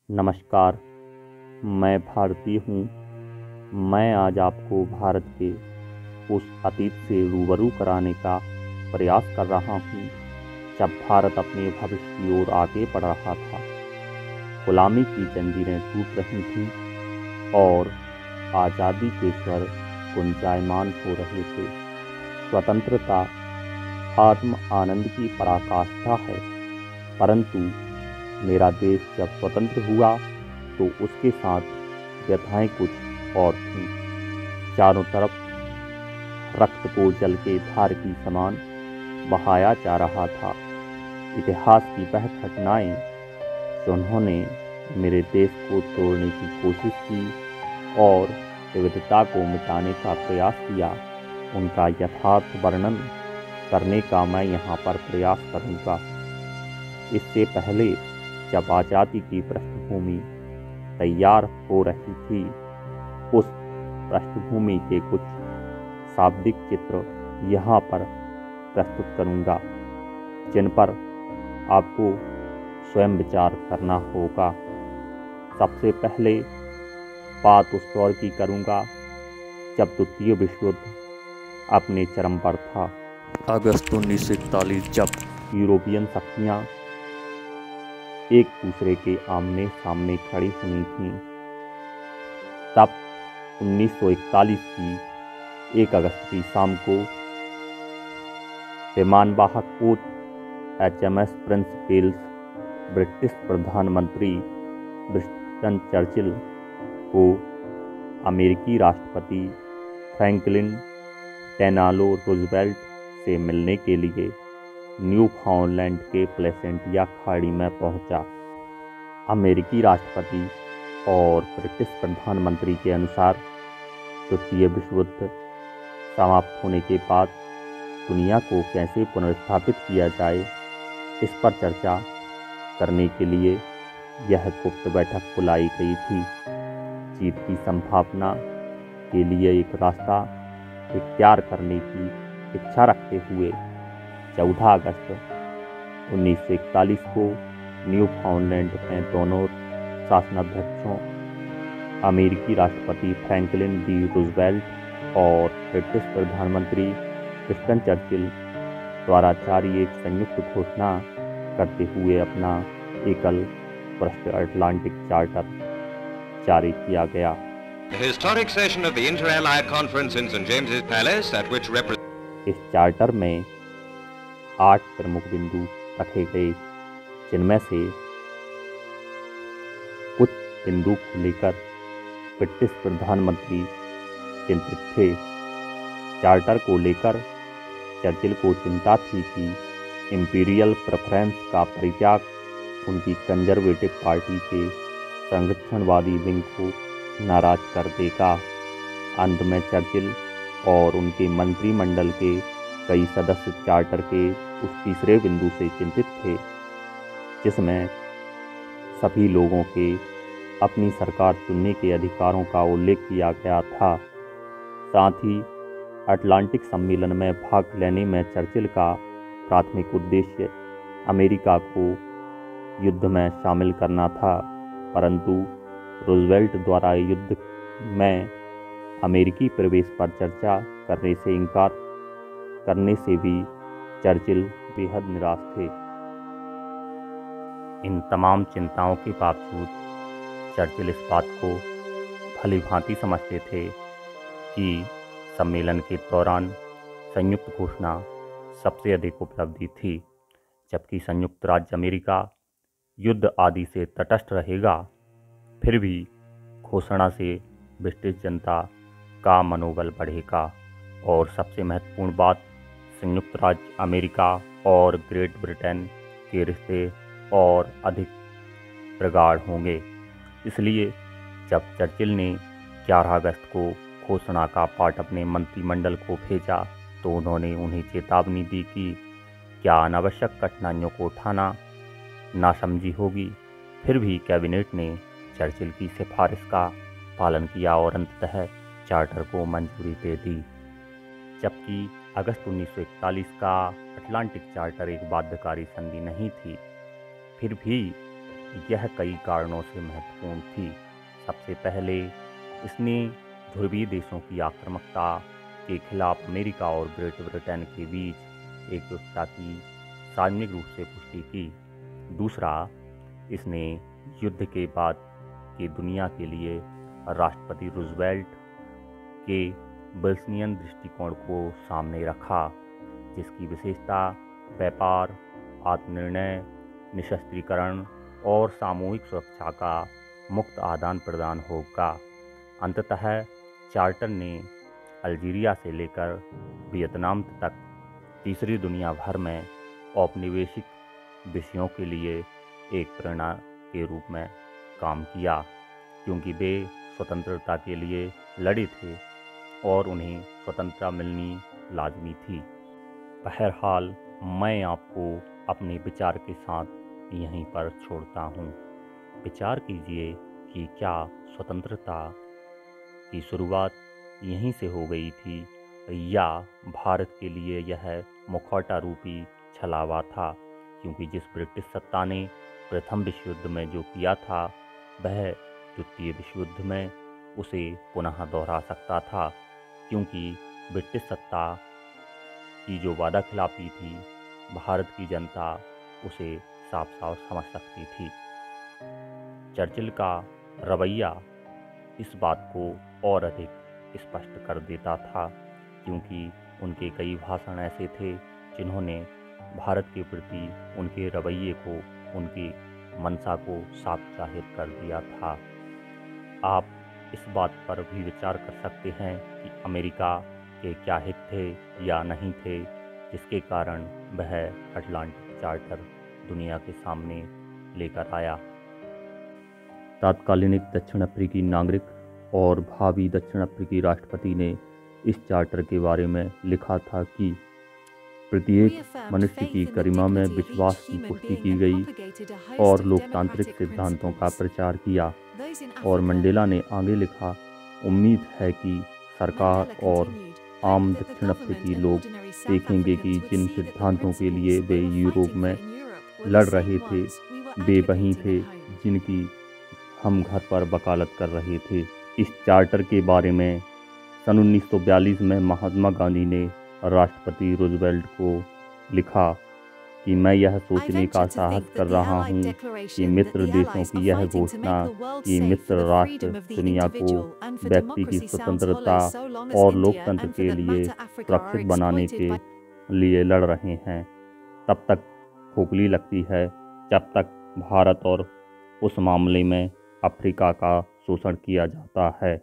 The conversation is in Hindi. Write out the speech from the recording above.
नमस्कार, मैं भारतीय हूँ। मैं आज आपको भारत के उस अतीत से रूबरू कराने का प्रयास कर रहा हूँ जब भारत अपने भविष्य की ओर आगे बढ़ रहा था। गुलामी की जंजीरें टूट रही थीं और आज़ादी के स्वर गुंजायमान हो रहे थे। स्वतंत्रता आत्म आनंद की पराकाष्ठा है, परंतु मेरा देश जब स्वतंत्र हुआ तो उसके साथ व्यथाएं कुछ और थीं। चारों तरफ रक्त को जल के धार की समान बहाया जा रहा था। इतिहास की वह घटनाएं जिन्होंने मेरे देश को तोड़ने की कोशिश की और विविधता को मिटाने का प्रयास किया, उनका यथार्थ वर्णन करने का मैं यहाँ पर प्रयास करूँगा। इससे पहले जब आज़ादी की पृष्ठभूमि तैयार हो रही थी, उस पृष्ठभूमि के कुछ शाब्दिक चित्र यहाँ पर प्रस्तुत करूँगा, जिन पर आपको स्वयं विचार करना होगा। सबसे पहले बात उस दौर की करूँगा जब द्वितीय विश्व युद्ध अपने चरम पर था। अगस्त 1941 जब यूरोपियन शक्तियाँ एक दूसरे के आमने सामने खड़ी हुई थीं, तब 1941 की 1 अगस्त की शाम को विमानवाहक पोत HMS प्रिंस वेल्स ब्रिटिश प्रधानमंत्री विंस्टन चर्चिल को अमेरिकी राष्ट्रपति फ्रैंकलिन डेनालो रूजवेल्ट से मिलने के लिए न्यूफाउंडलैंड के प्लेसेंटिया खाड़ी में पहुंचा। अमेरिकी राष्ट्रपति और ब्रिटिश प्रधानमंत्री के अनुसार द्वितीय विश्व युद्ध समाप्त होने के बाद दुनिया को कैसे पुनर्स्थापित किया जाए, इस पर चर्चा करने के लिए यह गुप्त बैठक बुलाई गई थी। जीत की संभावना के लिए एक रास्ता इख्तियार करने की इच्छा रखते हुए 14 अगस्त 1941 को न्यूफाउंडलैंड में दोनों शासनाध्यक्षों अमेरिकी राष्ट्रपति फ्रैंकलिन डी रूजवेल्ट और ब्रिटिश प्रधानमंत्री विंस्टन चर्चिल द्वारा जारी एक संयुक्त घोषणा करते हुए अपना एकल पृष्ठ अटलांटिक चार्टर जारी किया गया। इस चार्टर में 8 प्रमुख बिंदु रखे गए, जिनमें से कुछ बिंदु को लेकर ब्रिटिश प्रधानमंत्री चिंतित थे। चार्टर को लेकर चर्चिल को चिंता थी कि इंपीरियल प्रेफरेंस का परित्याग उनकी कंजर्वेटिव पार्टी के संरक्षणवादी विंग को नाराज कर देगा। अंत में चर्चिल और उनके मंत्रिमंडल के कई सदस्य चार्टर के उस तीसरे बिंदु से चिंतित थे, जिसमें सभी लोगों के अपनी सरकार चुनने के अधिकारों का उल्लेख किया गया था। साथ ही अटलांटिक सम्मेलन में भाग लेने में चर्चिल का प्राथमिक उद्देश्य अमेरिका को युद्ध में शामिल करना था, परंतु रूजवेल्ट द्वारा युद्ध में अमेरिकी प्रवेश पर चर्चा करने से इनकार करने से भी चर्चिल बेहद निराश थे। इन तमाम चिंताओं के बावजूद चर्चिल इस बात को भली भांति समझते थे कि सम्मेलन के दौरान संयुक्त घोषणा सबसे अधिक उपलब्धि थी। जबकि संयुक्त राज्य अमेरिका युद्ध आदि से तटस्थ रहेगा, फिर भी घोषणा से ब्रिटिश जनता का मनोबल बढ़ेगा। और सबसे महत्वपूर्ण बात, संयुक्त राज्य अमेरिका और ग्रेट ब्रिटेन के रिश्ते और अधिक प्रगाढ़ होंगे। इसलिए जब चर्चिल ने 11 अगस्त को घोषणा का पाठ अपने मंत्रिमंडल को भेजा, तो उन्होंने उन्हें चेतावनी दी कि क्या अनावश्यक कठिनाइयों को उठाना नासमझी होगी। फिर भी कैबिनेट ने चर्चिल की सिफारिश का पालन किया और अंततः चार्टर को मंजूरी दे दी। जबकि अगस्त 1941 का अटलांटिक चार्टर एक बाध्यकारी संधि नहीं थी, फिर भी यह कई कारणों से महत्वपूर्ण थी। सबसे पहले इसने ध्रुवीय देशों की आक्रामकता के खिलाफ अमेरिका और ग्रेट ब्रिटेन के बीच एकजुटता की सार्वजनिक रूप से पुष्टि की। दूसरा, इसने युद्ध के बाद की दुनिया के लिए राष्ट्रपति रूजवेल्ट के विल्सनियन दृष्टिकोण को सामने रखा, जिसकी विशेषता व्यापार, आत्मनिर्णय, निशस्त्रीकरण और सामूहिक सुरक्षा का मुक्त आदान प्रदान होगा। अंततः चार्टर ने अल्जीरिया से लेकर वियतनाम तक तीसरी दुनिया भर में औपनिवेशिक विषयों के लिए एक प्रेरणा के रूप में काम किया, क्योंकि वे स्वतंत्रता के लिए लड़े थे और उन्हें स्वतंत्रता मिलनी लाजमी थी। बहरहाल, मैं आपको अपने विचार के साथ यहीं पर छोड़ता हूँ। विचार कीजिए कि क्या स्वतंत्रता की शुरुआत यहीं से हो गई थी या भारत के लिए यह मुखौटा रूपी छलावा था, क्योंकि जिस ब्रिटिश सत्ता ने प्रथम विश्व युद्ध में जो किया था वह द्वितीय विश्व युद्ध में उसे पुनः दोहरा सकता था, क्योंकि ब्रिटिश सत्ता की जो वादा खिलाफी थी भारत की जनता उसे साफ साफ समझ सकती थी। चर्चिल का रवैया इस बात को और अधिक स्पष्ट कर देता था, क्योंकि उनके कई भाषण ऐसे थे जिन्होंने भारत के प्रति उनके रवैये को, उनकी मंशा को साफ जाहिर कर दिया था। आप इस बात पर भी विचार कर सकते हैं कि अमेरिका के क्या हित थे या नहीं थे, जिसके कारण वह अटलांटिक चार्टर दुनिया के सामने लेकर आया। तत्कालीन दक्षिण अफ्रीकी नागरिक और भावी दक्षिण अफ्रीकी राष्ट्रपति ने इस चार्टर के बारे में लिखा था कि प्रत्येक मनुष्य की गरिमा में विश्वास की पुष्टि की गई और लोकतांत्रिक सिद्धांतों का प्रचार किया। और मंडेला ने आगे लिखा, उम्मीद है कि सरकार और आम दक्षिण अफ्रीकी लोग देखेंगे कि जिन सिद्धांतों के लिए वे यूरोप में लड़ रहे थे वे वही थे जिनकी हम घर पर वकालत कर रहे थे। इस चार्टर के बारे में सन 1942 में महात्मा गांधी ने राष्ट्रपति रूजवेल्ट को लिखा कि मैं यह सोचने का साहस कर रहा हूँ कि मित्र देशों की यह घोषणा कि मित्र राष्ट्र दुनिया को व्यक्ति की स्वतंत्रता और लोकतंत्र के लिए सुरक्षित बनाने के लिए लड़ रहे हैं, तब तक खोखली लगती है जब तक भारत और उस मामले में अफ्रीका का शोषण किया जाता है।